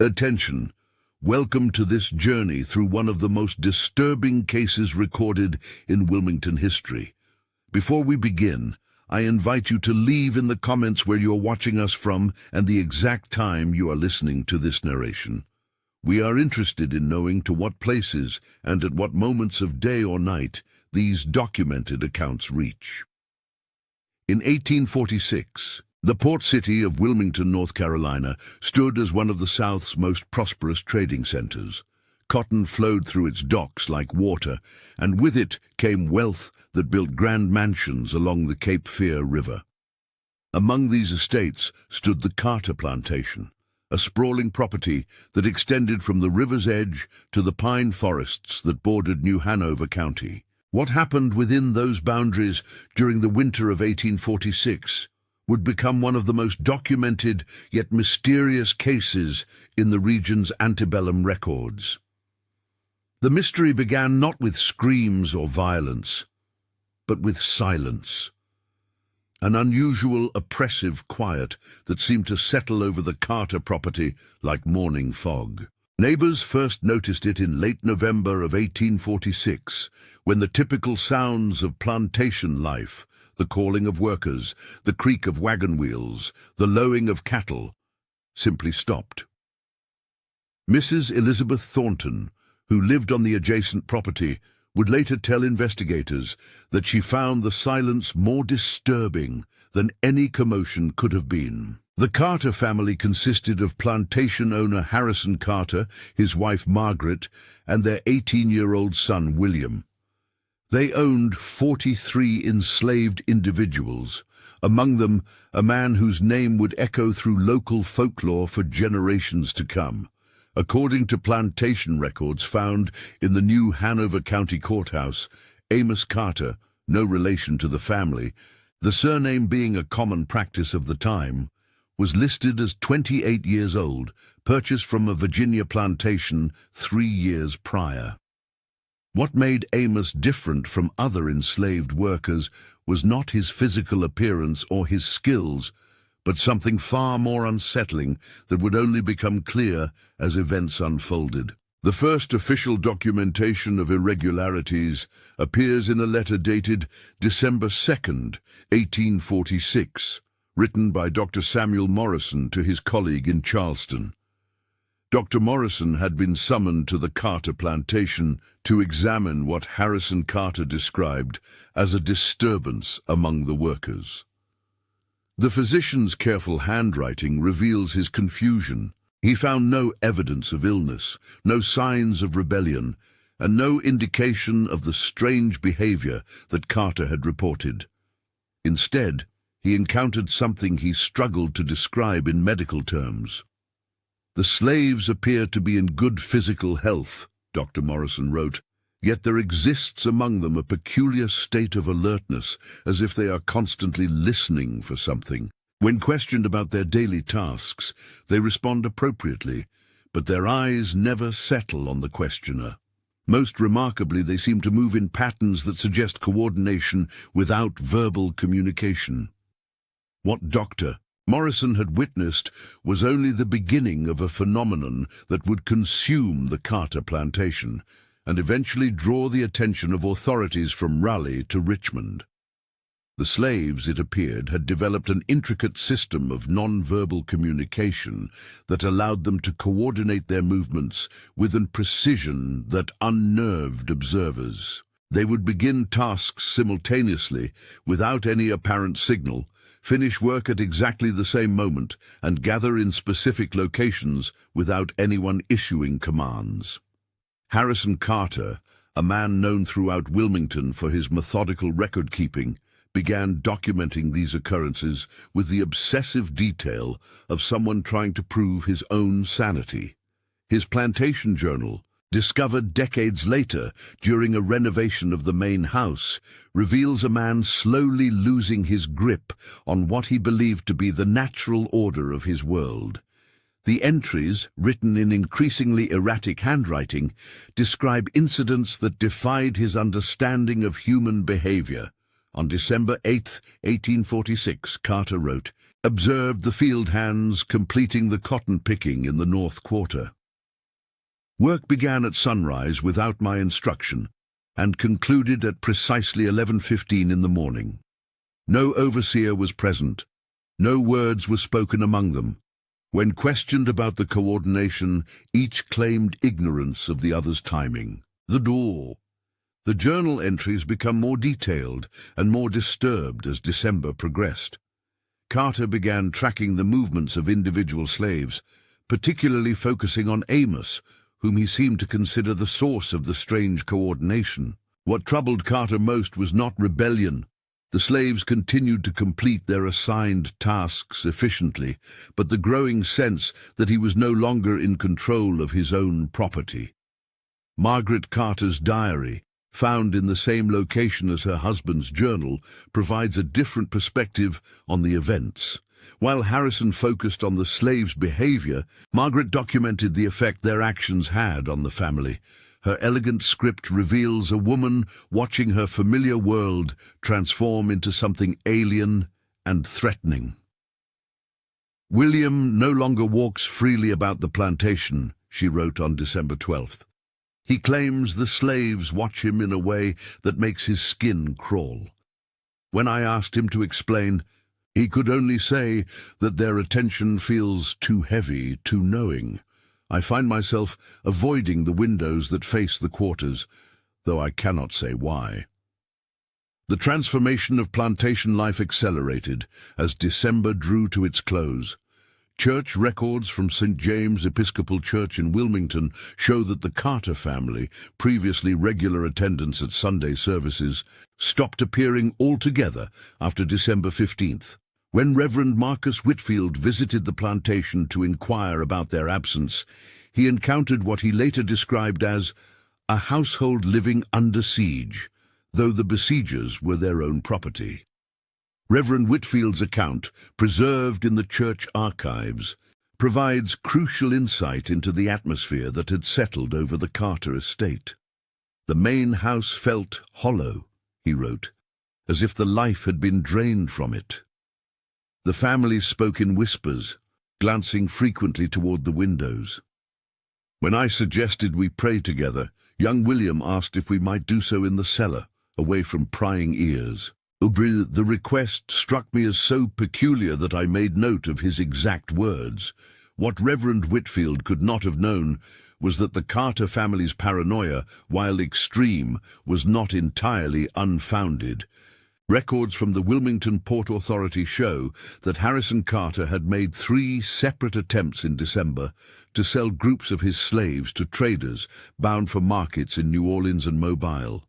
Attention! Welcome to this journey through one of the most disturbing cases recorded in Wilmington history. Before we begin, I invite you to leave in the comments where you're watching us from and the exact time you are listening to this narration. We are interested in knowing to what places and at what moments of day or night these documented accounts reach. In 1846, the port city of Wilmington, North Carolina, stood as one of the South's most prosperous trading centers. Cotton flowed through its docks like water, and with it came wealth that built grand mansions along the Cape Fear River. Among these estates stood the Carter plantation, a sprawling property that extended from the river's edge to the pine forests that bordered New Hanover County. What happened within those boundaries during the winter of 1846 would become one of the most documented yet mysterious cases in the region's antebellum records. The mystery began not with screams or violence, but with silence. An unusual, oppressive quiet that seemed to settle over the Carter property like morning fog. Neighbors first noticed it in late November of 1846, when the typical sounds of plantation life, the calling of workers, the creak of wagon wheels, the lowing of cattle, simply stopped. Mrs. Elizabeth Thornton, who lived on the adjacent property, would later tell investigators that she found the silence more disturbing than any commotion could have been. The Carter family consisted of plantation owner Harrison Carter, his wife Margaret, and their 18-year-old son William. They owned 43 enslaved individuals, among them a man whose name would echo through local folklore for generations to come. According to plantation records found in the New Hanover County Courthouse, Amos Carter, no relation to the family, the surname being a common practice of the time, was listed as 28 years old, purchased from a Virginia plantation 3 years prior. What made Amos different from other enslaved workers was not his physical appearance or his skills, but something far more unsettling that would only become clear as events unfolded. The first official documentation of irregularities appears in a letter dated December 2nd, 1846, written by Dr. Samuel Morrison to his colleague in Charleston. Dr. Morrison had been summoned to the Carter plantation to examine what Harrison Carter described as a disturbance among the workers. The physician's careful handwriting reveals his confusion. He found no evidence of illness, no signs of rebellion, and no indication of the strange behavior that Carter had reported. Instead, he encountered something he struggled to describe in medical terms. The slaves appear to be in good physical health, Dr. Morrison wrote, yet there exists among them a peculiar state of alertness, as if they are constantly listening for something. When questioned about their daily tasks, they respond appropriately, but their eyes never settle on the questioner. Most remarkably, they seem to move in patterns that suggest coordination without verbal communication. What Dr. Morrison had witnessed was only the beginning of a phenomenon that would consume the Carter plantation and eventually draw the attention of authorities from Raleigh to Richmond. The slaves, it appeared, had developed an intricate system of non-verbal communication that allowed them to coordinate their movements with a precision that unnerved observers. They would begin tasks simultaneously without any apparent signal, finish work at exactly the same moment, and gather in specific locations without anyone issuing commands. Harrison Carter, a man known throughout Wilmington for his methodical record-keeping, began documenting these occurrences with the obsessive detail of someone trying to prove his own sanity. His plantation journal, discovered decades later during a renovation of the main house, reveals a man slowly losing his grip on what he believed to be the natural order of his world. The entries, written in increasingly erratic handwriting, describe incidents that defied his understanding of human behavior. On December 8, 1846, Carter wrote, observed the field hands completing the cotton picking in the North Quarter. Work began at sunrise without my instruction and concluded at precisely 11:15 in the morning. No overseer was present. No words were spoken among them. When questioned about the coordination, each claimed ignorance of the other's timing. The door. The journal entries become more detailed and more disturbed as December progressed. Carter began tracking the movements of individual slaves, particularly focusing on Amos, whom he seemed to consider the source of the strange coordination. What troubled Carter most was not rebellion. The slaves continued to complete their assigned tasks efficiently, but the growing sense that he was no longer in control of his own property. Margaret Carter's diary, found in the same location as her husband's journal, provides a different perspective on the events. While Harrison focused on the slaves' behavior, Margaret documented the effect their actions had on the family. Her elegant script reveals a woman watching her familiar world transform into something alien and threatening. "William no longer walks freely about the plantation," she wrote on December 12th. "He claims the slaves watch him in a way that makes his skin crawl. When I asked him to explain, he could only say that their attention feels too heavy, too knowing. I find myself avoiding the windows that face the quarters, though I cannot say why." The transformation of plantation life accelerated as December drew to its close. Church records from St. James Episcopal Church in Wilmington show that the Carter family, previously regular attendants at Sunday services, stopped appearing altogether after December 15th. When Reverend Marcus Whitfield visited the plantation to inquire about their absence, he encountered what he later described as a household living under siege, though the besiegers were their own property. Reverend Whitfield's account, preserved in the church archives, provides crucial insight into the atmosphere that had settled over the Carter estate. "The main house felt hollow," he wrote, "as if the life had been drained from it." The family spoke in whispers, glancing frequently toward the windows. "When I suggested we pray together, young William asked if we might do so in the cellar, away from prying ears. The request struck me as so peculiar that I made note of his exact words. What Reverend Whitfield could not have known was that the Carter family's paranoia, while extreme, was not entirely unfounded. Records from the Wilmington Port Authority show that Harrison Carter had made 3 separate attempts in December to sell groups of his slaves to traders bound for markets in New Orleans and Mobile.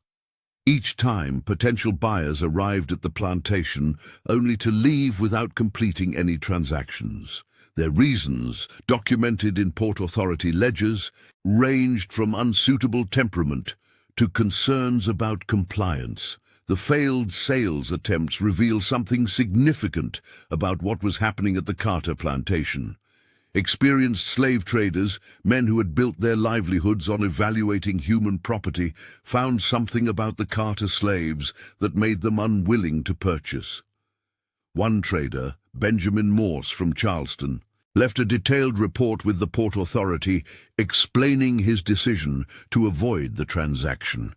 Each time, potential buyers arrived at the plantation only to leave without completing any transactions. Their reasons, documented in Port Authority ledgers, ranged from unsuitable temperament to concerns about compliance. The failed sales attempts reveal something significant about what was happening at the Carter plantation. Experienced slave traders, men who had built their livelihoods on evaluating human property, found something about the Carter slaves that made them unwilling to purchase. One trader, Benjamin Morse from Charleston, left a detailed report with the Port Authority explaining his decision to avoid the transaction.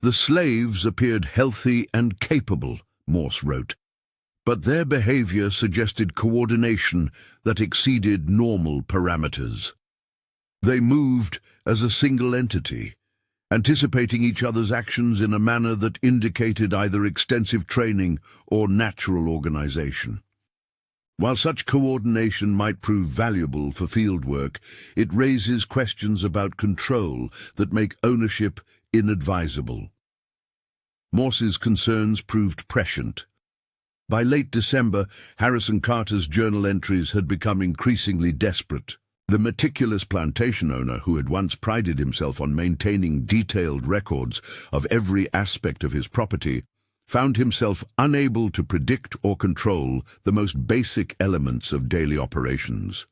"The slaves appeared healthy and capable," Morse wrote, "but their behavior suggested coordination that exceeded normal parameters. They moved as a single entity, anticipating each other's actions in a manner that indicated either extensive training or natural organization. While such coordination might prove valuable for field work, it raises questions about control that make ownership inadvisable." Morse's concerns proved prescient. By late December, Harrison Carter's journal entries had become increasingly desperate. The meticulous plantation owner, who had once prided himself on maintaining detailed records of every aspect of his property, found himself unable to predict or control the most basic elements of daily operations.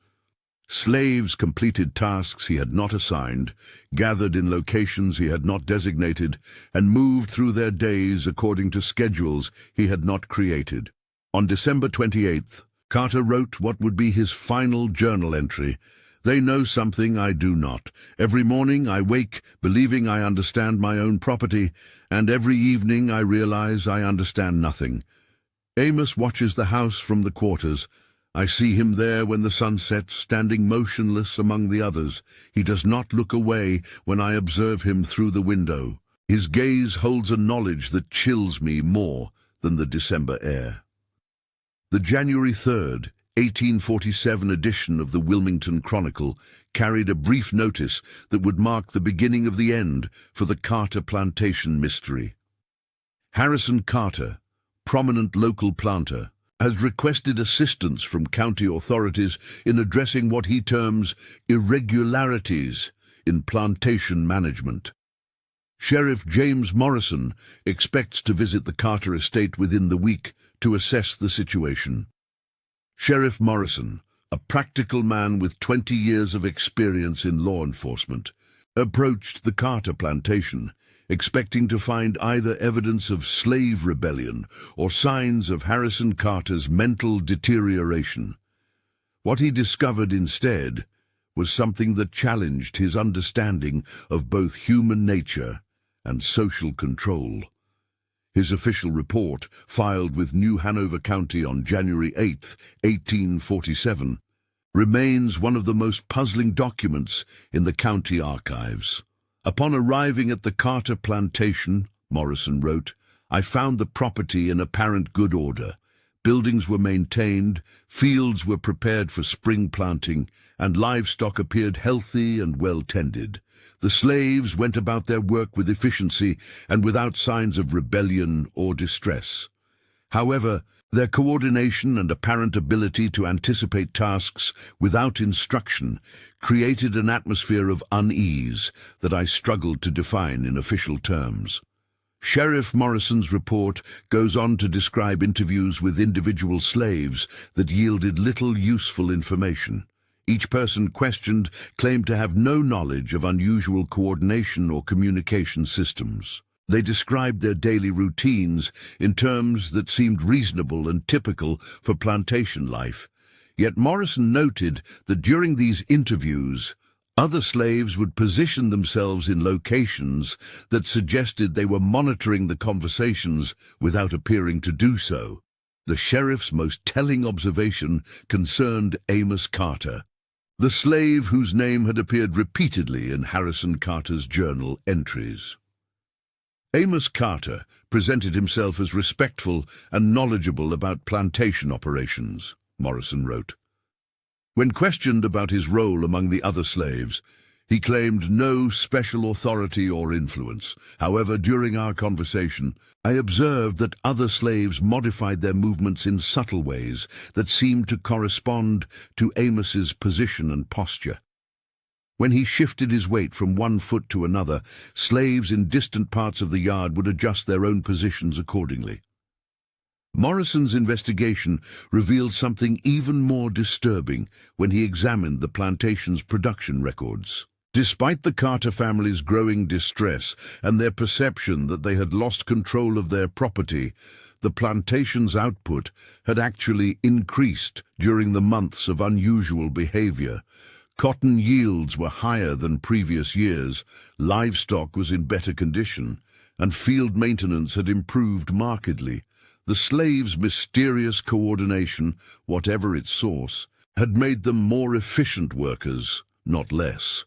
Slaves completed tasks he had not assigned, gathered in locations he had not designated, and moved through their days according to schedules he had not created. On December 28th, Carter wrote what would be his final journal entry. They know something I do not. Every morning I wake believing I understand my own property, and every evening I realize I understand nothing. Amos watches the house from the quarters. I see him there when the sun sets, standing motionless among the others. He does not look away when I observe him through the window. His gaze holds a knowledge that chills me more than the December air. The January 3rd, 1847 edition of the Wilmington Chronicle carried a brief notice that would mark the beginning of the end for the Carter plantation mystery. Harrison Carter, prominent local planter, has requested assistance from county authorities in addressing what he terms irregularities in plantation management. Sheriff James Morrison expects to visit the Carter estate within the week to assess the situation. Sheriff Morrison, a practical man with 20 years of experience in law enforcement, approached the Carter plantation, expecting to find either evidence of slave rebellion or signs of Harrison Carter's mental deterioration. What he discovered instead was something that challenged his understanding of both human nature and social control. His official report, filed with New Hanover County on January 8, 1847, remains one of the most puzzling documents in the county archives. Upon arriving at the Carter plantation, Morrison wrote, I found the property in apparent good order. Buildings were maintained, fields were prepared for spring planting, and livestock appeared healthy and well-tended. The slaves went about their work with efficiency and without signs of rebellion or distress. However, their coordination and apparent ability to anticipate tasks without instruction created an atmosphere of unease that I struggled to define in official terms. Sheriff Morrison's report goes on to describe interviews with individual slaves that yielded little useful information. Each person questioned claimed to have no knowledge of unusual coordination or communication systems. They described their daily routines in terms that seemed reasonable and typical for plantation life. Yet Morrison noted that during these interviews, other slaves would position themselves in locations that suggested they were monitoring the conversations without appearing to do so. The sheriff's most telling observation concerned Amos Carter, the slave whose name had appeared repeatedly in Harrison Carter's journal entries. Amos Carter presented himself as respectful and knowledgeable about plantation operations, Morrison wrote. When questioned about his role among the other slaves, he claimed no special authority or influence. However, during our conversation, I observed that other slaves modified their movements in subtle ways that seemed to correspond to Amos's position and posture. When he shifted his weight from one foot to another, slaves in distant parts of the yard would adjust their own positions accordingly. Morrison's investigation revealed something even more disturbing when he examined the plantation's production records. Despite the Carter family's growing distress and their perception that they had lost control of their property, the plantation's output had actually increased during the months of unusual behavior. Cotton yields were higher than previous years, livestock was in better condition, and field maintenance had improved markedly. The slaves' mysterious coordination, whatever its source, had made them more efficient workers, not less.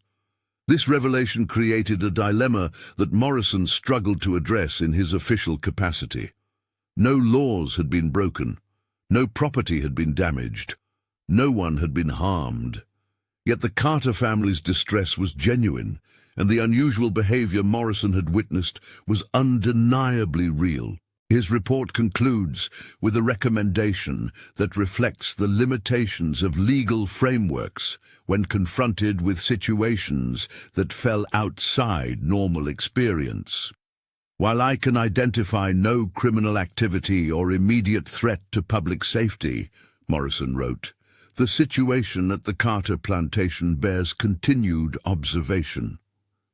This revelation created a dilemma that Morrison struggled to address in his official capacity. No laws had been broken, no property had been damaged, no one had been harmed. Yet the Carter family's distress was genuine, and the unusual behavior Morrison had witnessed was undeniably real. His report concludes with a recommendation that reflects the limitations of legal frameworks when confronted with situations that fell outside normal experience. While I can identify no criminal activity or immediate threat to public safety, Morrison wrote, the situation at the Carter plantation bears continued observation.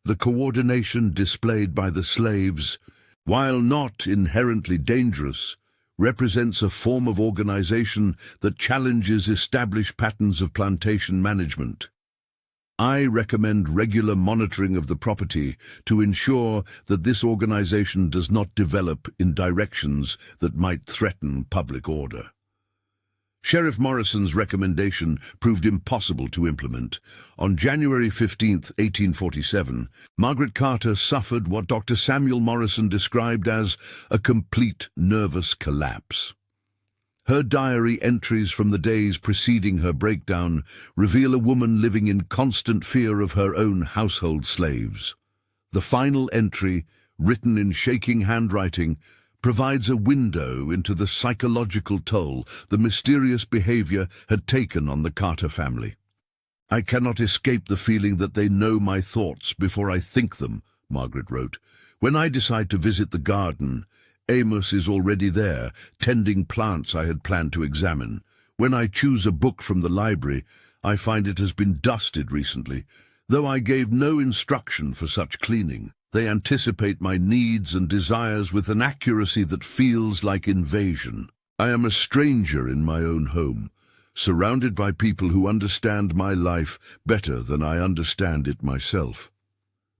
The coordination displayed by the slaves, while not inherently dangerous, represents a form of organization that challenges established patterns of plantation management. I recommend regular monitoring of the property to ensure that this organization does not develop in directions that might threaten public order. Sheriff Morrison's recommendation proved impossible to implement. On January 15, 1847, Margaret Carter suffered what Dr. Samuel Morrison described as a complete nervous collapse. Her diary entries from the days preceding her breakdown reveal a woman living in constant fear of her own household slaves. The final entry, written in shaking handwriting, provides a window into the psychological toll the mysterious behavior had taken on the Carter family. "I cannot escape the feeling that they know my thoughts before I think them," Margaret wrote. "When I decide to visit the garden, Amos is already there, tending plants I had planned to examine. When I choose a book from the library, I find it has been dusted recently. Though I gave no instruction for such cleaning, they anticipate my needs and desires with an accuracy that feels like invasion. I am a stranger in my own home, surrounded by people who understand my life better than I understand it myself."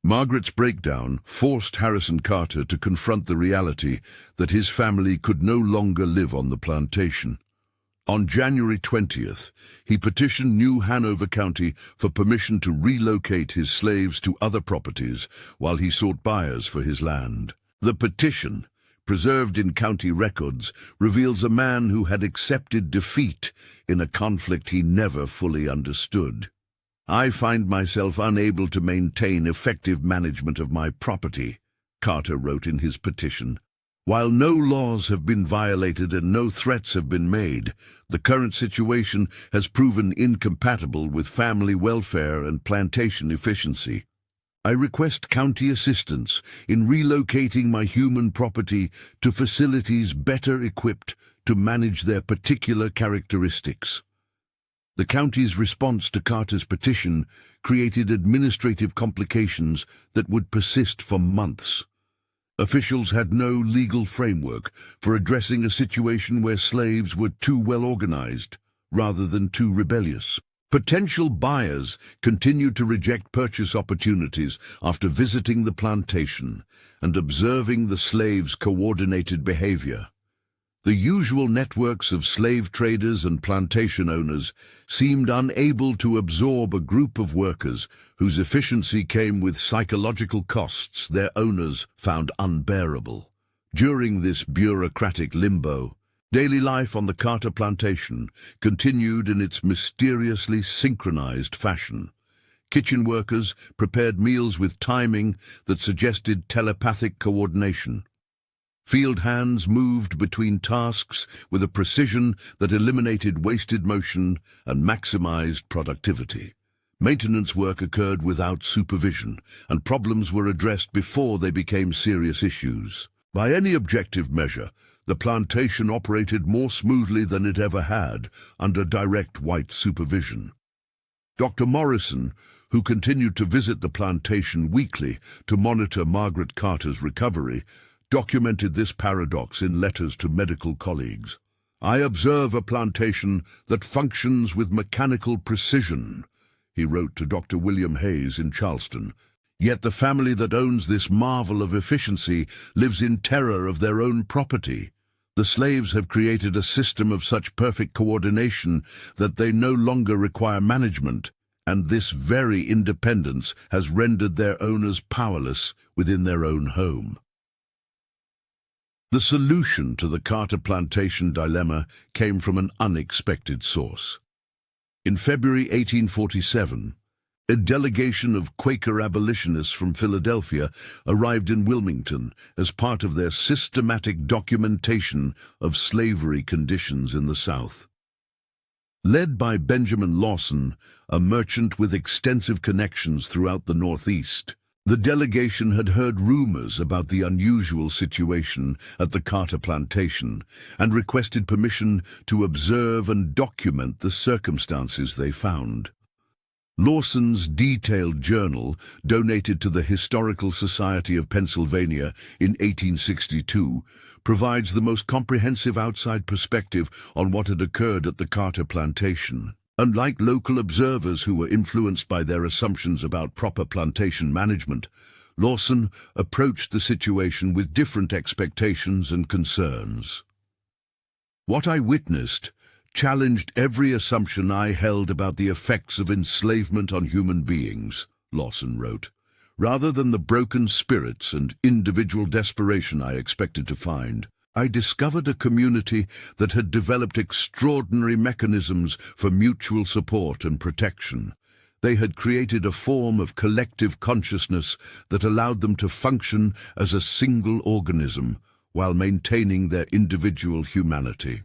Margaret's breakdown forced Harrison Carter to confront the reality that his family could no longer live on the plantation. On January 20th, he petitioned New Hanover County for permission to relocate his slaves to other properties while he sought buyers for his land. The petition, preserved in county records, reveals a man who had accepted defeat in a conflict he never fully understood. "I find myself unable to maintain effective management of my property," Carter wrote in his petition. "While no laws have been violated and no threats have been made, the current situation has proven incompatible with family welfare and plantation efficiency. I request county assistance in relocating my human property to facilities better equipped to manage their particular characteristics." The county's response to Carter's petition created administrative complications that would persist for months. Officials had no legal framework for addressing a situation where slaves were too well organized rather than too rebellious. Potential buyers continued to reject purchase opportunities after visiting the plantation and observing the slaves' coordinated behavior. The usual networks of slave traders and plantation owners seemed unable to absorb a group of workers whose efficiency came with psychological costs their owners found unbearable. During this bureaucratic limbo, daily life on the Carter plantation continued in its mysteriously synchronized fashion. Kitchen workers prepared meals with timing that suggested telepathic coordination. Field hands moved between tasks with a precision that eliminated wasted motion and maximized productivity. Maintenance work occurred without supervision, and problems were addressed before they became serious issues. By any objective measure, the plantation operated more smoothly than it ever had under direct white supervision. Dr. Morrison, who continued to visit the plantation weekly to monitor Margaret Carter's recovery, documented this paradox in letters to medical colleagues. "I observe a plantation that functions with mechanical precision," he wrote to Dr. William Hayes in Charleston. "Yet the family that owns this marvel of efficiency lives in terror of their own property. The slaves have created a system of such perfect coordination that they no longer require management, and this very independence has rendered their owners powerless within their own home." The solution to the Carter plantation dilemma came from an unexpected source. In February 1847, a delegation of Quaker abolitionists from Philadelphia arrived in Wilmington as part of their systematic documentation of slavery conditions in the South. Led by Benjamin Lawson, a merchant with extensive connections throughout the Northeast, the delegation had heard rumors about the unusual situation at the Carter plantation and requested permission to observe and document the circumstances they found. Lawson's detailed journal, donated to the Historical Society of Pennsylvania in 1862, provides the most comprehensive outside perspective on what had occurred at the Carter plantation. Unlike local observers who were influenced by their assumptions about proper plantation management, Lawson approached the situation with different expectations and concerns. "What I witnessed challenged every assumption I held about the effects of enslavement on human beings," Lawson wrote. "Rather than the broken spirits and individual desperation I expected to find, I discovered a community that had developed extraordinary mechanisms for mutual support and protection. They had created a form of collective consciousness that allowed them to function as a single organism while maintaining their individual humanity."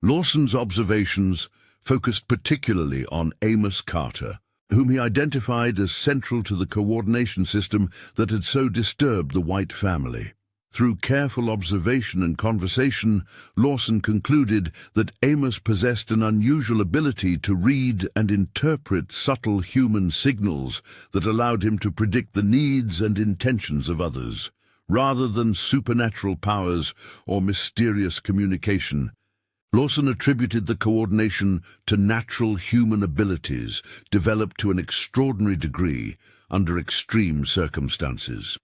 Lawson's observations focused particularly on Amos Carter, whom he identified as central to the coordination system that had so disturbed the white family. Through careful observation and conversation, Lawson concluded that Amos possessed an unusual ability to read and interpret subtle human signals that allowed him to predict the needs and intentions of others. Rather than supernatural powers or mysterious communication, Lawson attributed the coordination to natural human abilities developed to an extraordinary degree under extreme circumstances.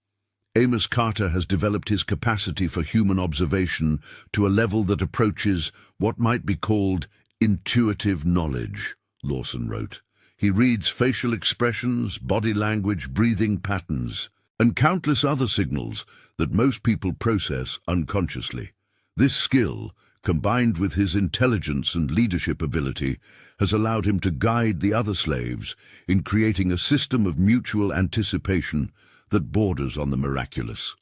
Amos Carter has developed his capacity for human observation to a level that approaches what might be called intuitive knowledge, Lawson wrote. He reads facial expressions, body language, breathing patterns, and countless other signals that most people process unconsciously. This skill, combined with his intelligence and leadership ability, has allowed him to guide the other slaves in creating a system of mutual anticipation that borders on the miraculous.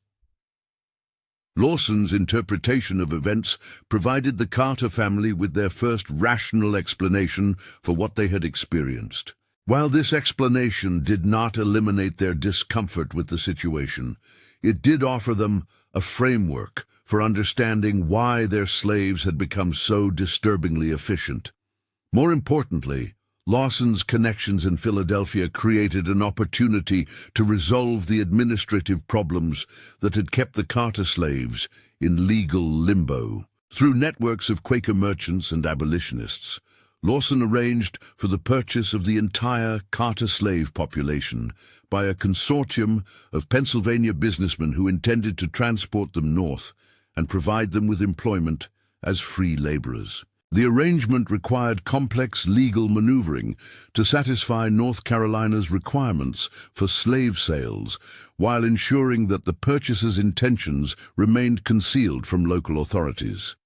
Lawson's interpretation of events provided the Carter family with their first rational explanation for what they had experienced. While this explanation did not eliminate their discomfort with the situation, it did offer them a framework for understanding why their slaves had become so disturbingly efficient. More importantly, Lawson's connections in Philadelphia created an opportunity to resolve the administrative problems that had kept the Carter slaves in legal limbo. Through networks of Quaker merchants and abolitionists, Lawson arranged for the purchase of the entire Carter slave population by a consortium of Pennsylvania businessmen who intended to transport them north and provide them with employment as free laborers. The arrangement required complex legal maneuvering to satisfy North Carolina's requirements for slave sales, while ensuring that the purchaser's intentions remained concealed from local authorities.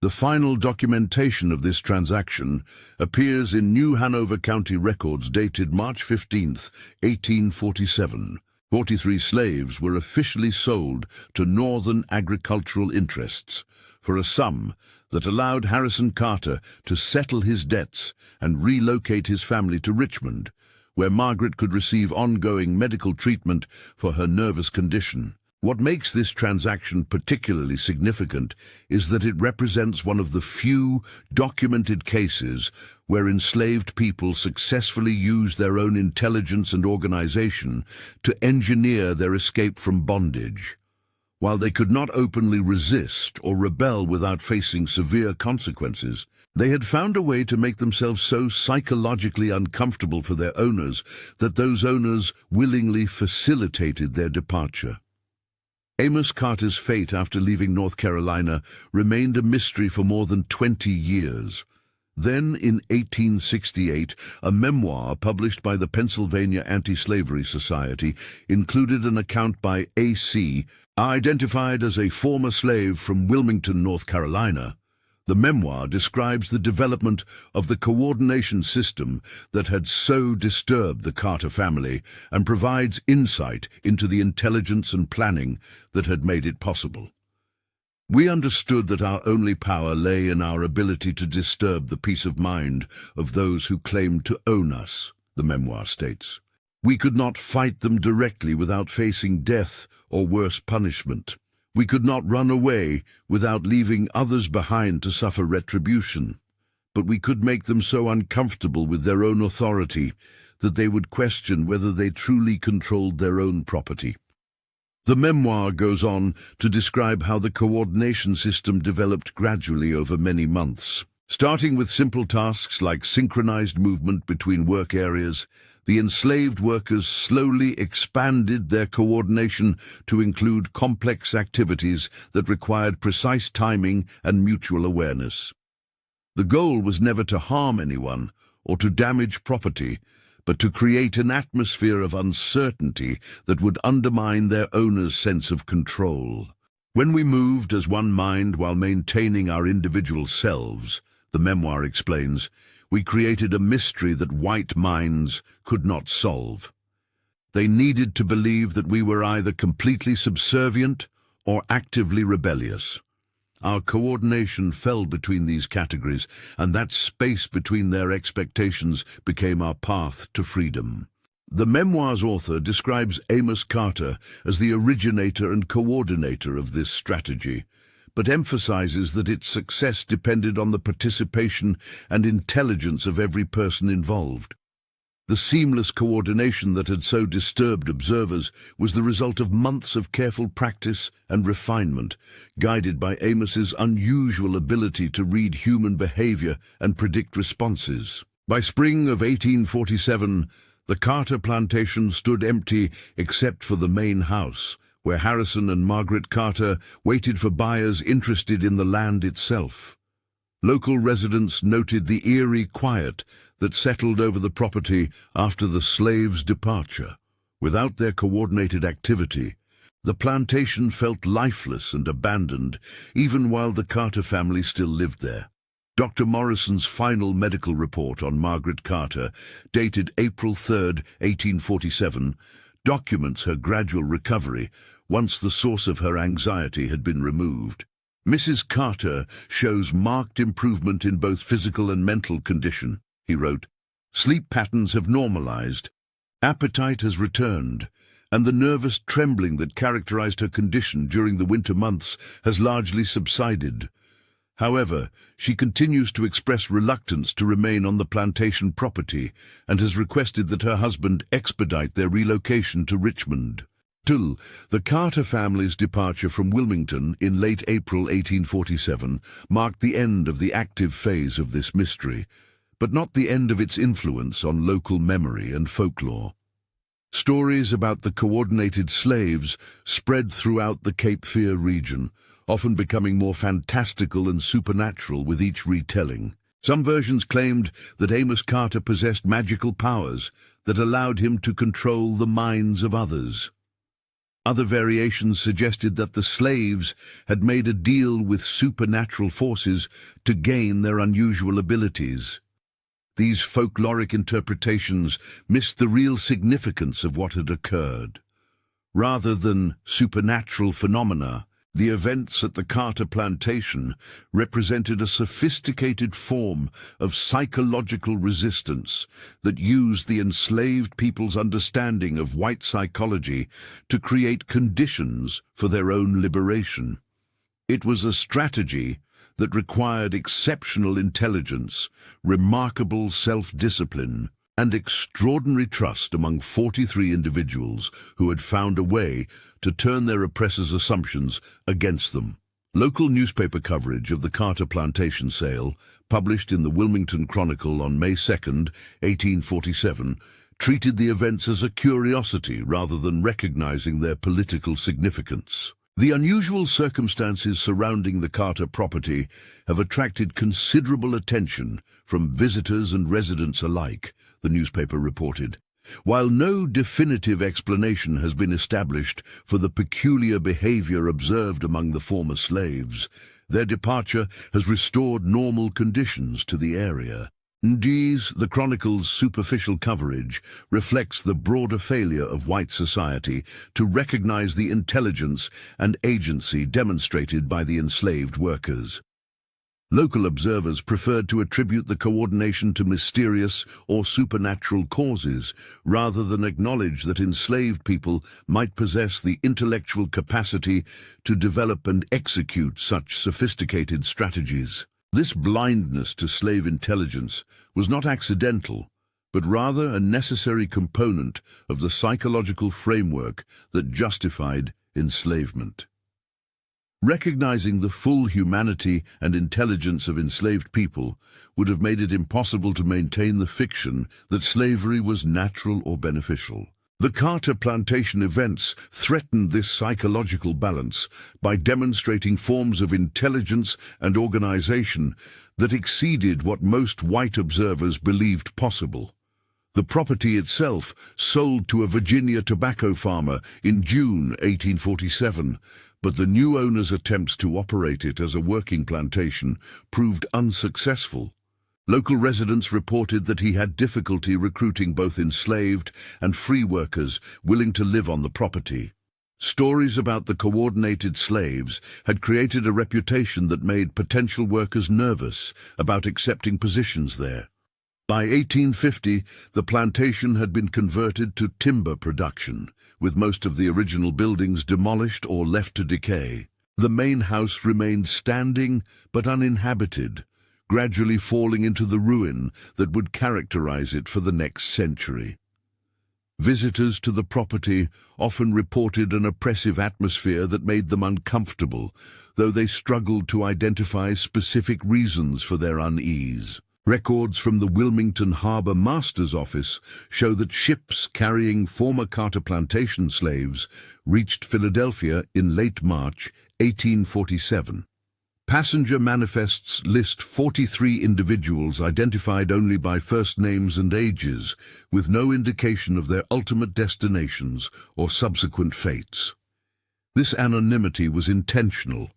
The final documentation of this transaction appears in New Hanover County records dated March 15, 1847. 43 slaves were officially sold to Northern agricultural interests for a sum that allowed Harrison Carter to settle his debts and relocate his family to Richmond, where Margaret could receive ongoing medical treatment for her nervous condition. What makes this transaction particularly significant is that it represents one of the few documented cases where enslaved people successfully used their own intelligence and organization to engineer their escape from bondage. While they could not openly resist or rebel without facing severe consequences, they had found a way to make themselves so psychologically uncomfortable for their owners that those owners willingly facilitated their departure. Amos Carter's fate after leaving North Carolina remained a mystery for more than 20 years. Then, in 1868, a memoir published by the Pennsylvania Anti-Slavery Society included an account by A.C., identified as a former slave from Wilmington, North Carolina. The memoir describes the development of the coordination system that had so disturbed the Carter family and provides insight into the intelligence and planning that had made it possible. We understood that our only power lay in our ability to disturb the peace of mind of those who claimed to own us, the memoir states. We could not fight them directly without facing death or worse punishment. We could not run away without leaving others behind to suffer retribution. but we could make them so uncomfortable with their own authority that they would question whether they truly controlled their own property. The memoir goes on to describe how the coordination system developed gradually over many months. Starting with simple tasks like synchronized movement between work areas, the enslaved workers slowly expanded their coordination to include complex activities that required precise timing and mutual awareness. The goal was never to harm anyone or to damage property, but to create an atmosphere of uncertainty that would undermine their owner's sense of control. When we moved as one mind while maintaining our individual selves, the memoir explains, we created a mystery that white minds could not solve. They needed to believe that we were either completely subservient or actively rebellious. Our coordination fell between these categories, and that space between their expectations became our path to freedom. The memoir's author describes Amos Carter as the originator and coordinator of this strategy, but emphasizes that its success depended on the participation and intelligence of every person involved. The seamless coordination that had so disturbed observers was the result of months of careful practice and refinement, guided by Amos's unusual ability to read human behavior and predict responses. By spring of 1847, the Carter plantation stood empty except for the main house, where Harrison and Margaret Carter waited for buyers interested in the land itself. Local residents noted the eerie quiet that settled over the property after the slaves' departure. Without their coordinated activity, the plantation felt lifeless and abandoned, even while the Carter family still lived there. Dr. Morrison's final medical report on Margaret Carter, dated April 3, 1847, documents her gradual recovery once the source of her anxiety had been removed. Mrs. Carter shows marked improvement in both physical and mental condition, he wrote. Sleep patterns have normalized, appetite has returned, and the nervous trembling that characterized her condition during the winter months has largely subsided. However, she continues to express reluctance to remain on the plantation property and has requested that her husband expedite their relocation to Richmond. The Carter family's departure from Wilmington in late April 1847 marked the end of the active phase of this mystery, but not the end of its influence on local memory and folklore. Stories about the coordinated slaves spread throughout the Cape Fear region, often becoming more fantastical and supernatural with each retelling. Some versions claimed that Amos Carter possessed magical powers that allowed him to control the minds of others. Other variations suggested that the slaves had made a deal with supernatural forces to gain their unusual abilities. These folkloric interpretations missed the real significance of what had occurred. Rather than supernatural phenomena, the events at the Carter plantation represented a sophisticated form of psychological resistance that used the enslaved people's understanding of white psychology to create conditions for their own liberation. It was a strategy that required exceptional intelligence, remarkable self-discipline, and extraordinary trust among 43 individuals who had found a way to turn their oppressors' assumptions against them. Local newspaper coverage of the Carter plantation sale, published in the Wilmington Chronicle on May 2, 1847, treated the events as a curiosity rather than recognizing their political significance. The unusual circumstances surrounding the Carter property have attracted considerable attention from visitors and residents alike, the newspaper reported. While no definitive explanation has been established for the peculiar behavior observed among the former slaves, their departure has restored normal conditions to the area. Indeed, the Chronicle's superficial coverage reflects the broader failure of white society to recognize the intelligence and agency demonstrated by the enslaved workers. Local observers preferred to attribute the coordination to mysterious or supernatural causes, rather than acknowledge that enslaved people might possess the intellectual capacity to develop and execute such sophisticated strategies. This blindness to slave intelligence was not accidental, but rather a necessary component of the psychological framework that justified enslavement. Recognizing the full humanity and intelligence of enslaved people would have made it impossible to maintain the fiction that slavery was natural or beneficial. The Carter plantation events threatened this psychological balance by demonstrating forms of intelligence and organization that exceeded what most white observers believed possible. The property itself sold to a Virginia tobacco farmer in June 1847, but the new owner's attempts to operate it as a working plantation proved unsuccessful. Local residents reported that he had difficulty recruiting both enslaved and free workers willing to live on the property. Stories about the coordinated slaves had created a reputation that made potential workers nervous about accepting positions there. By 1850, the plantation had been converted to timber production, with most of the original buildings demolished or left to decay. The main house remained standing but uninhabited, gradually falling into the ruin that would characterize it for the next century. Visitors to the property often reported an oppressive atmosphere that made them uncomfortable, though they struggled to identify specific reasons for their unease. Records from the Wilmington Harbor Master's Office show that ships carrying former Carter plantation slaves reached Philadelphia in late March 1847. Passenger manifests list 43 individuals identified only by first names and ages, with no indication of their ultimate destinations or subsequent fates. This anonymity was intentional,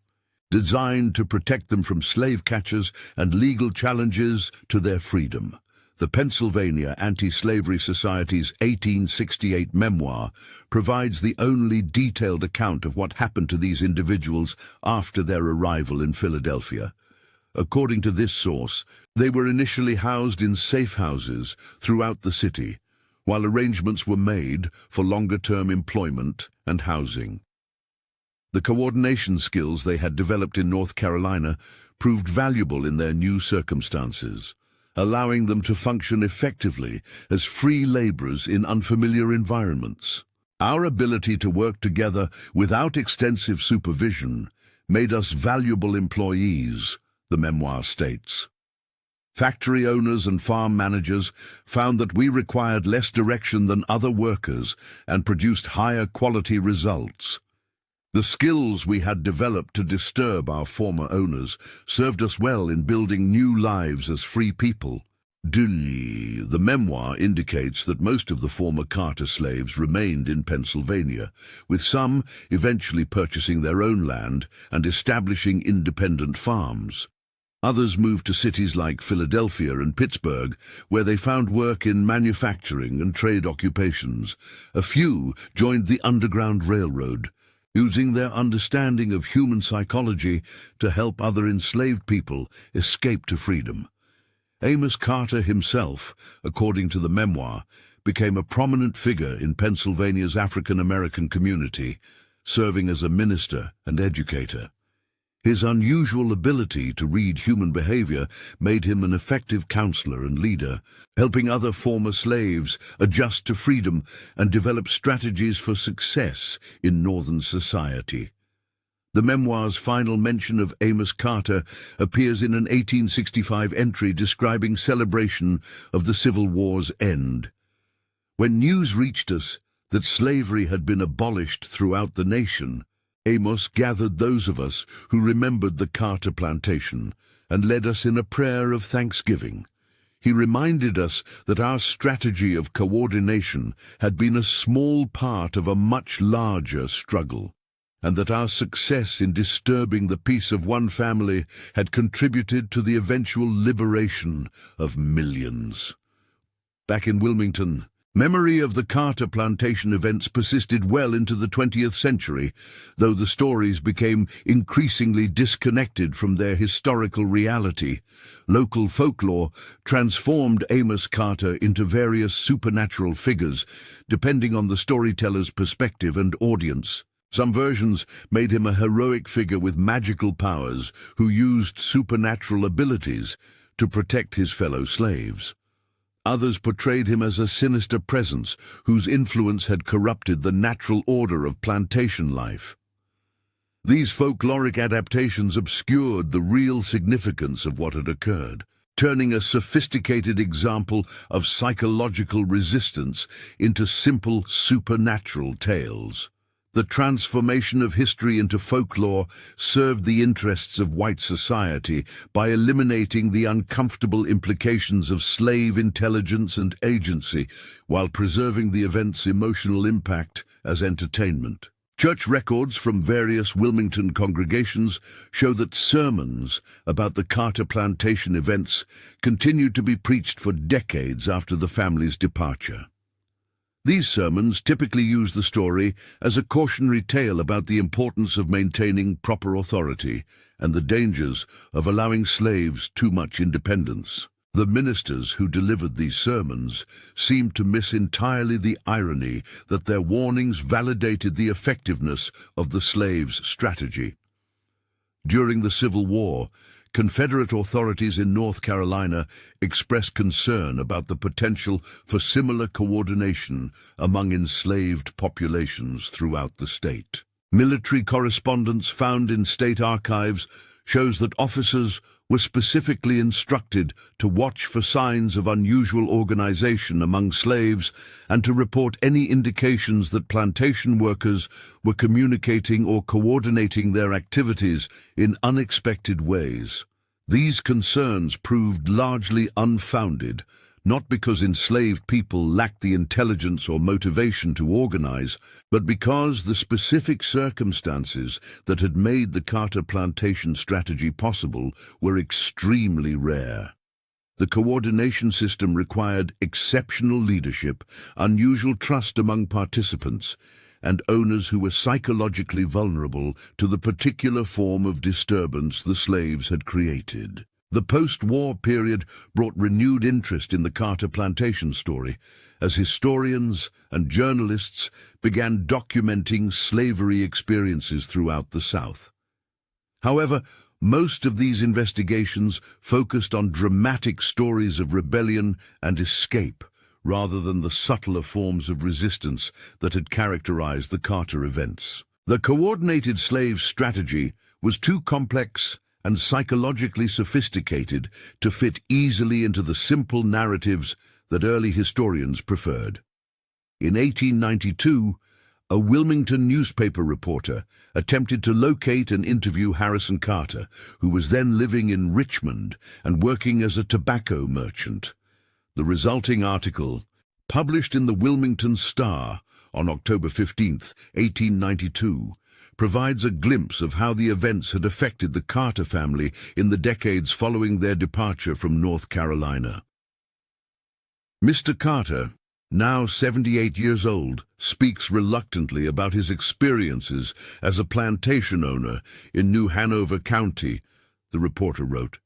designed to protect them from slave catchers and legal challenges to their freedom. The Pennsylvania Anti-Slavery Society's 1868 memoir provides the only detailed account of what happened to these individuals after their arrival in Philadelphia. According to this source, they were initially housed in safe houses throughout the city, while arrangements were made for longer-term employment and housing. The coordination skills they had developed in North Carolina proved valuable in their new circumstances, allowing them to function effectively as free laborers in unfamiliar environments. Our ability to work together without extensive supervision made us valuable employees, the memoir states. Factory owners and farm managers found that we required less direction than other workers and produced higher quality results. The skills we had developed to disturb our former owners served us well in building new lives as free people. The memoir indicates that most of the former Carter slaves remained in Pennsylvania, with some eventually purchasing their own land and establishing independent farms. Others moved to cities like Philadelphia and Pittsburgh, where they found work in manufacturing and trade occupations. A few joined the Underground Railroad, using their understanding of human psychology to help other enslaved people escape to freedom. Amos Carter himself, according to the memoir, became a prominent figure in Pennsylvania's African-American community, serving as a minister and educator. His unusual ability to read human behavior made him an effective counselor and leader, helping other former slaves adjust to freedom and develop strategies for success in Northern society. The memoir's final mention of Amos Carter appears in an 1865 entry describing celebration of the Civil War's end. When news reached us that slavery had been abolished throughout the nation, Amos gathered those of us who remembered the Carter plantation and led us in a prayer of thanksgiving. He reminded us that our strategy of coordination had been a small part of a much larger struggle, and that our success in disturbing the peace of one family had contributed to the eventual liberation of millions. Back in Wilmington, memory of the Carter plantation events persisted well into the 20th century, though the stories became increasingly disconnected from their historical reality. Local folklore transformed Amos Carter into various supernatural figures, depending on the storyteller's perspective and audience. Some versions made him a heroic figure with magical powers who used supernatural abilities to protect his fellow slaves. Others portrayed him as a sinister presence whose influence had corrupted the natural order of plantation life. These folkloric adaptations obscured the real significance of what had occurred, turning a sophisticated example of psychological resistance into simple supernatural tales. The transformation of history into folklore served the interests of white society by eliminating the uncomfortable implications of slave intelligence and agency, while preserving the event's emotional impact as entertainment. Church records from various Wilmington congregations show that sermons about the Carter plantation events continued to be preached for decades after the family's departure. These sermons typically use the story as a cautionary tale about the importance of maintaining proper authority and the dangers of allowing slaves too much independence. The ministers who delivered these sermons seemed to miss entirely the irony that their warnings validated the effectiveness of the slaves' strategy. During the Civil War, Confederate authorities in North Carolina expressed concern about the potential for similar coordination among enslaved populations throughout the state. Military correspondence found in state archives shows that officers were specifically instructed to watch for signs of unusual organization among slaves and to report any indications that plantation workers were communicating or coordinating their activities in unexpected ways. These concerns proved largely unfounded, not because enslaved people lacked the intelligence or motivation to organize, but because the specific circumstances that had made the Carter plantation strategy possible were extremely rare. The coordination system required exceptional leadership, unusual trust among participants, and owners who were psychologically vulnerable to the particular form of disturbance the slaves had created. The post-war period brought renewed interest in the Carter plantation story, as historians and journalists began documenting slavery experiences throughout the South. However, most of these investigations focused on dramatic stories of rebellion and escape, rather than the subtler forms of resistance that had characterized the Carter events. The coordinated slave strategy was too complex and psychologically sophisticated to fit easily into the simple narratives that early historians preferred. In 1892, a Wilmington newspaper reporter attempted to locate and interview Harrison Carter, who was then living in Richmond and working as a tobacco merchant. The resulting article, published in the Wilmington Star on October 15, 1892, provides a glimpse of how the events had affected the Carter family in the decades following their departure from North Carolina. Mr. Carter, now 78 years old, speaks reluctantly about his experiences as a plantation owner in New Hanover County, the reporter wrote.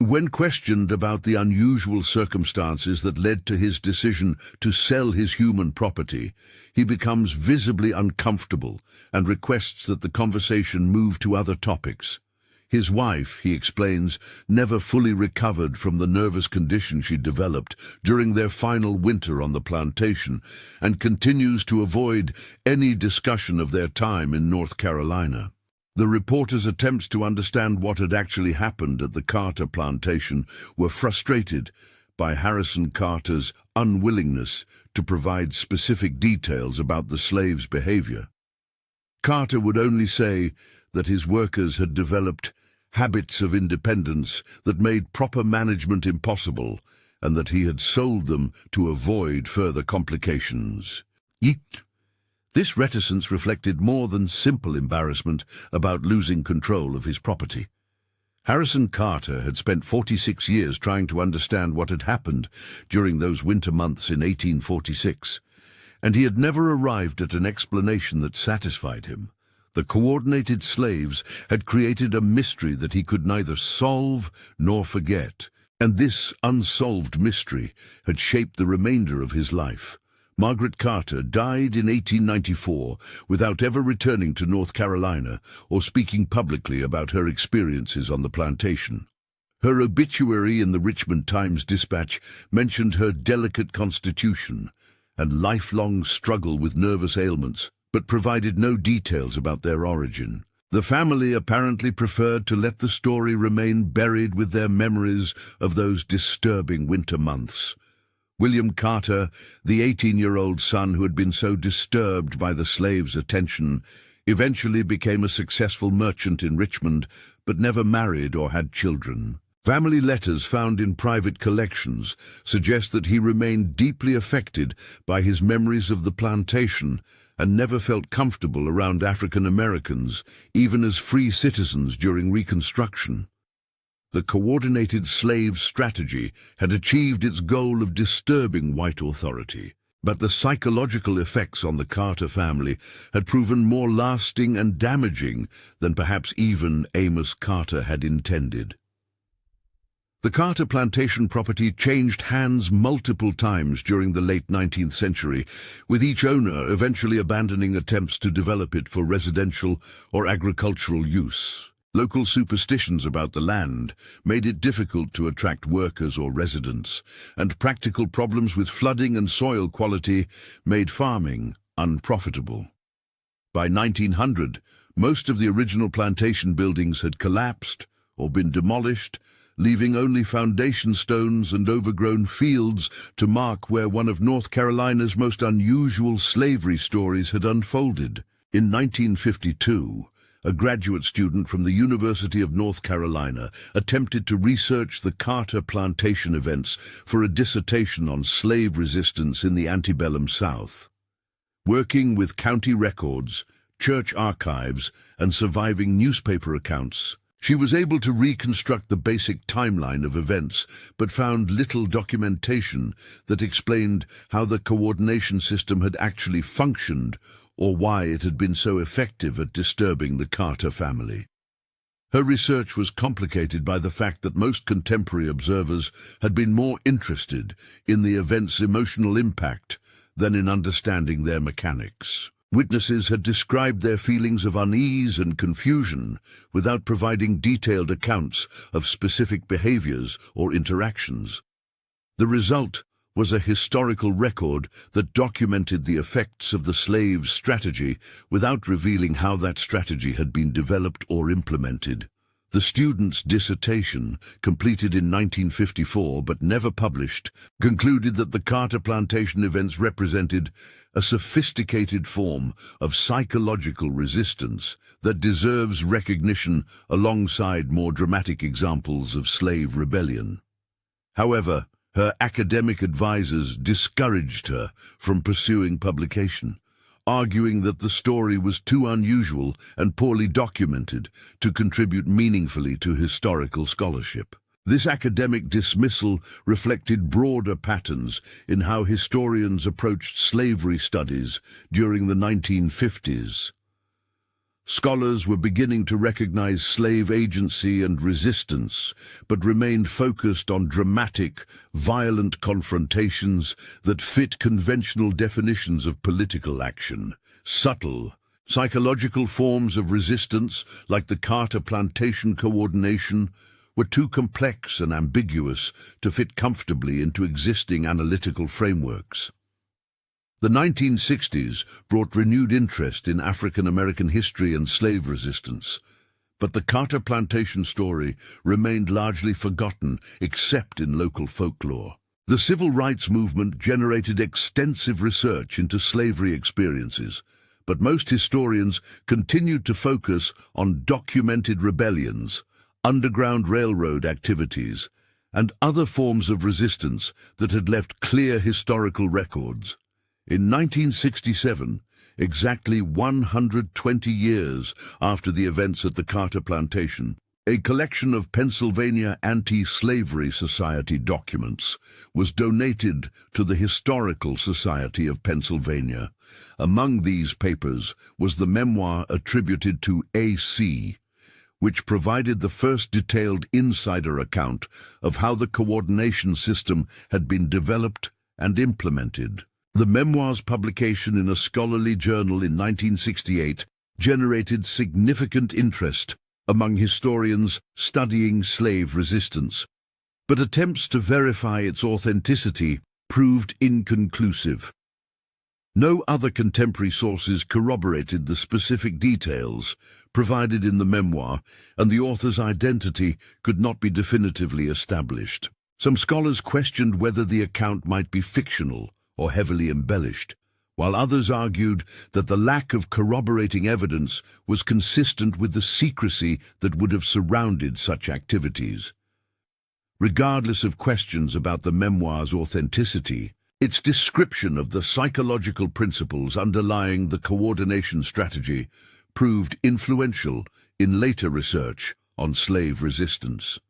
When questioned about the unusual circumstances that led to his decision to sell his human property, he becomes visibly uncomfortable and requests that the conversation move to other topics. His wife, he explains, never fully recovered from the nervous condition she developed during their final winter on the plantation and continues to avoid any discussion of their time in North Carolina. The reporter's attempts to understand what had actually happened at the Carter plantation were frustrated by Harrison Carter's unwillingness to provide specific details about the slaves' behavior. Carter would only say that his workers had developed habits of independence that made proper management impossible, and that he had sold them to avoid further complications. This reticence reflected more than simple embarrassment about losing control of his property. Harrison Carter had spent 46 years trying to understand what had happened during those winter months in 1846, and he had never arrived at an explanation that satisfied him. The coordinated slaves had created a mystery that he could neither solve nor forget, and this unsolved mystery had shaped the remainder of his life, Margaret Carter died in 1894 without ever returning to North Carolina or speaking publicly about her experiences on the plantation. Her obituary in the Richmond Times-Dispatch mentioned her delicate constitution and lifelong struggle with nervous ailments, but provided no details about their origin. The family apparently preferred to let the story remain buried with their memories of those disturbing winter months. William Carter, the 18-year-old son who had been so disturbed by the slaves' attention, eventually became a successful merchant in Richmond, but never married or had children. Family letters found in private collections suggest that he remained deeply affected by his memories of the plantation and never felt comfortable around African Americans, even as free citizens during Reconstruction. The coordinated slave strategy had achieved its goal of disturbing white authority, but the psychological effects on the Carter family had proven more lasting and damaging than perhaps even Amos Carter had intended. The Carter plantation property changed hands multiple times during the late 19th century, with each owner eventually abandoning attempts to develop it for residential or agricultural use. Local superstitions about the land made it difficult to attract workers or residents, and practical problems with flooding and soil quality made farming unprofitable. By 1900, most of the original plantation buildings had collapsed or been demolished, leaving only foundation stones and overgrown fields to mark where one of North Carolina's most unusual slavery stories had unfolded. In 1952, a graduate student from the University of North Carolina attempted to research the Carter plantation events for a dissertation on slave resistance in the antebellum South. Working with county records, church archives, and surviving newspaper accounts, she was able to reconstruct the basic timeline of events, but found little documentation that explained how the coordination system had actually functioned or why it had been so effective at disturbing the Carter family. Her research was complicated by the fact that most contemporary observers had been more interested in the event's emotional impact than in understanding their mechanics. Witnesses had described their feelings of unease and confusion without providing detailed accounts of specific behaviors or interactions. The result was a historical record that documented the effects of the slave strategy without revealing how that strategy had been developed or implemented. The student's dissertation, completed in 1954 but never published, concluded that the Carter plantation events represented a sophisticated form of psychological resistance that deserves recognition alongside more dramatic examples of slave rebellion. However, her academic advisors discouraged her from pursuing publication, arguing that the story was too unusual and poorly documented to contribute meaningfully to historical scholarship. This academic dismissal reflected broader patterns in how historians approached slavery studies during the 1950s. Scholars were beginning to recognize slave agency and resistance, but remained focused on dramatic, violent confrontations that fit conventional definitions of political action. Subtle, psychological forms of resistance, like the Carter plantation coordination, were too complex and ambiguous to fit comfortably into existing analytical frameworks. The 1960s brought renewed interest in African American history and slave resistance, but the Carter plantation story remained largely forgotten except in local folklore. The civil rights movement generated extensive research into slavery experiences, but most historians continued to focus on documented rebellions, underground railroad activities, and other forms of resistance that had left clear historical records. In 1967, exactly 120 years after the events at the Carter plantation, a collection of Pennsylvania Anti-Slavery Society documents was donated to the Historical Society of Pennsylvania. Among these papers was the memoir attributed to A.C., which provided the first detailed insider account of how the coordination system had been developed and implemented. The memoir's publication in a scholarly journal in 1968 generated significant interest among historians studying slave resistance, but attempts to verify its authenticity proved inconclusive. No other contemporary sources corroborated the specific details provided in the memoir, and the author's identity could not be definitively established. Some scholars questioned whether the account might be fictional or heavily embellished, while others argued that the lack of corroborating evidence was consistent with the secrecy that would have surrounded such activities. Regardless of questions about the memoir's authenticity, its description of the psychological principles underlying the coordination strategy proved influential in later research on slave resistance.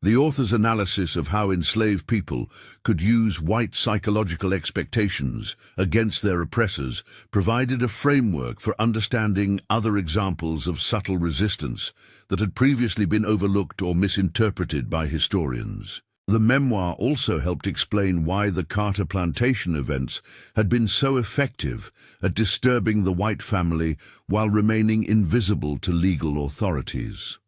The author's analysis of how enslaved people could use white psychological expectations against their oppressors provided a framework for understanding other examples of subtle resistance that had previously been overlooked or misinterpreted by historians. The memoir also helped explain why the Carter plantation events had been so effective at disturbing the white family while remaining invisible to legal authorities.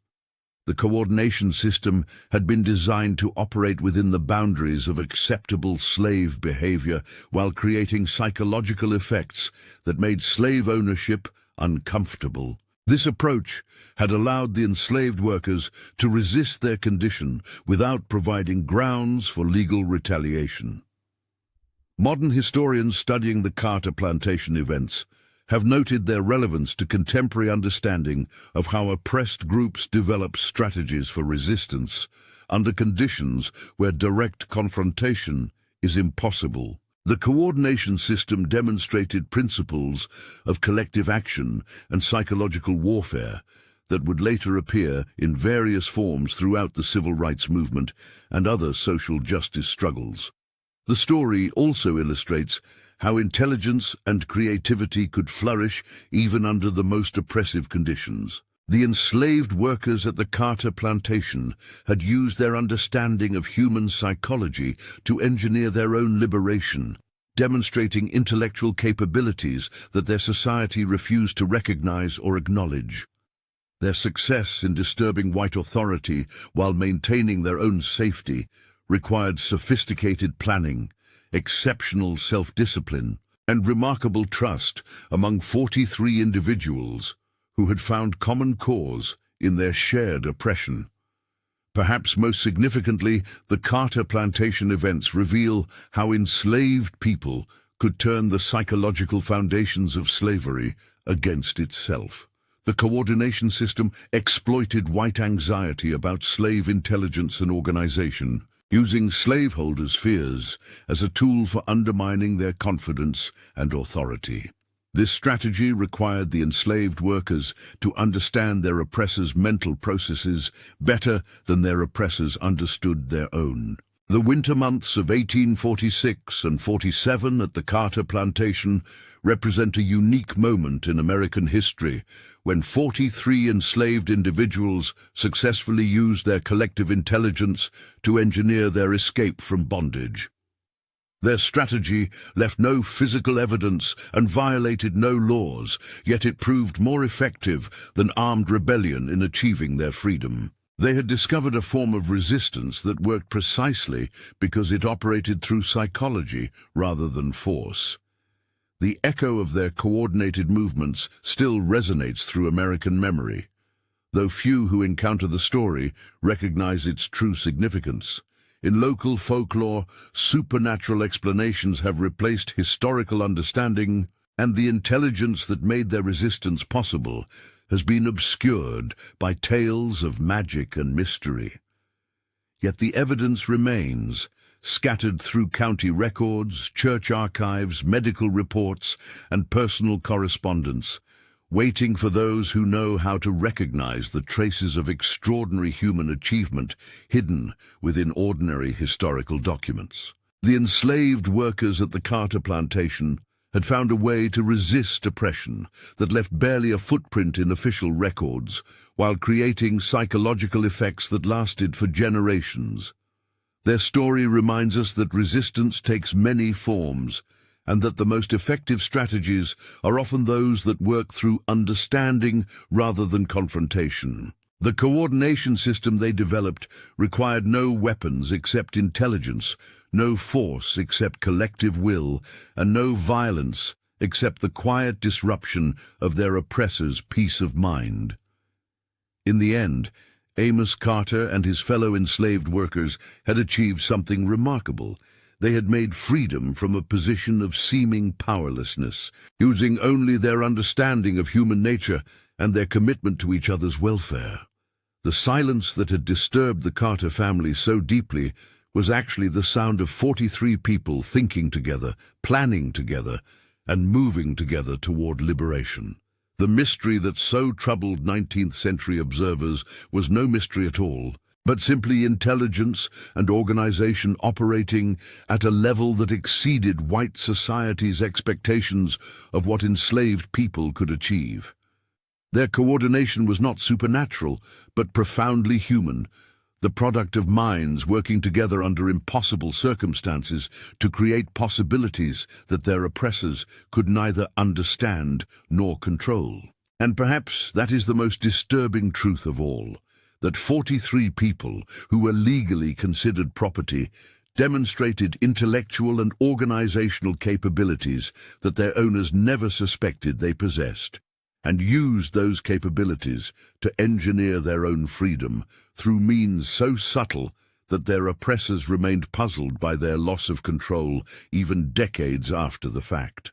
The coordination system had been designed to operate within the boundaries of acceptable slave behavior while creating psychological effects that made slave ownership uncomfortable. This approach had allowed the enslaved workers to resist their condition without providing grounds for legal retaliation. Modern historians studying the Carter plantation events have noted their relevance to contemporary understanding of how oppressed groups develop strategies for resistance under conditions where direct confrontation is impossible. The coordination system demonstrated principles of collective action and psychological warfare that would later appear in various forms throughout the civil rights movement and other social justice struggles. The story also illustrates how intelligence and creativity could flourish even under the most oppressive conditions. The enslaved workers at the Carter plantation had used their understanding of human psychology to engineer their own liberation, demonstrating intellectual capabilities that their society refused to recognize or acknowledge. Their success in disturbing white authority while maintaining their own safety required sophisticated planning, exceptional self-discipline, and remarkable trust among 43 individuals who had found common cause in their shared oppression. Perhaps most significantly, the Carter plantation events reveal how enslaved people could turn the psychological foundations of slavery against itself. The coordination system exploited white anxiety about slave intelligence and organization, using slaveholders' fears as a tool for undermining their confidence and authority. This strategy required the enslaved workers to understand their oppressors' mental processes better than their oppressors understood their own. The winter months of 1846 and 47 at the Carter plantation represent a unique moment in American history when 43 enslaved individuals successfully used their collective intelligence to engineer their escape from bondage. Their strategy left no physical evidence and violated no laws, yet it proved more effective than armed rebellion in achieving their freedom. They had discovered a form of resistance that worked precisely because it operated through psychology rather than force. The echo of their coordinated movements still resonates through American memory, though few who encounter the story recognize its true significance. In local folklore, supernatural explanations have replaced historical understanding, and the intelligence that made their resistance possible has been obscured by tales of magic and mystery. Yet the evidence remains, scattered through county records, church archives, medical reports, and personal correspondence, waiting for those who know how to recognize the traces of extraordinary human achievement hidden within ordinary historical documents. The enslaved workers at the Carter plantation had found a way to resist oppression that left barely a footprint in official records, while creating psychological effects that lasted for generations. Their story reminds us that resistance takes many forms, and that the most effective strategies are often those that work through understanding rather than confrontation. The coordination system they developed required no weapons except intelligence, no force except collective will, and no violence except the quiet disruption of their oppressors' peace of mind. In the end, Amos Carter and his fellow enslaved workers had achieved something remarkable. They had made freedom from a position of seeming powerlessness, using only their understanding of human nature and their commitment to each other's welfare. The silence that had disturbed the Carter family so deeply was actually the sound of 43 people thinking together, planning together, and moving together toward liberation. The mystery that so troubled 19th century observers was no mystery at all, but simply intelligence and organization operating at a level that exceeded white society's expectations of what enslaved people could achieve. Their coordination was not supernatural, but profoundly human, the product of minds working together under impossible circumstances to create possibilities that their oppressors could neither understand nor control. And perhaps that is the most disturbing truth of all, that 43 people who were legally considered property demonstrated intellectual and organizational capabilities that their owners never suspected they possessed, and used those capabilities to engineer their own freedom through means so subtle that their oppressors remained puzzled by their loss of control even decades after the fact.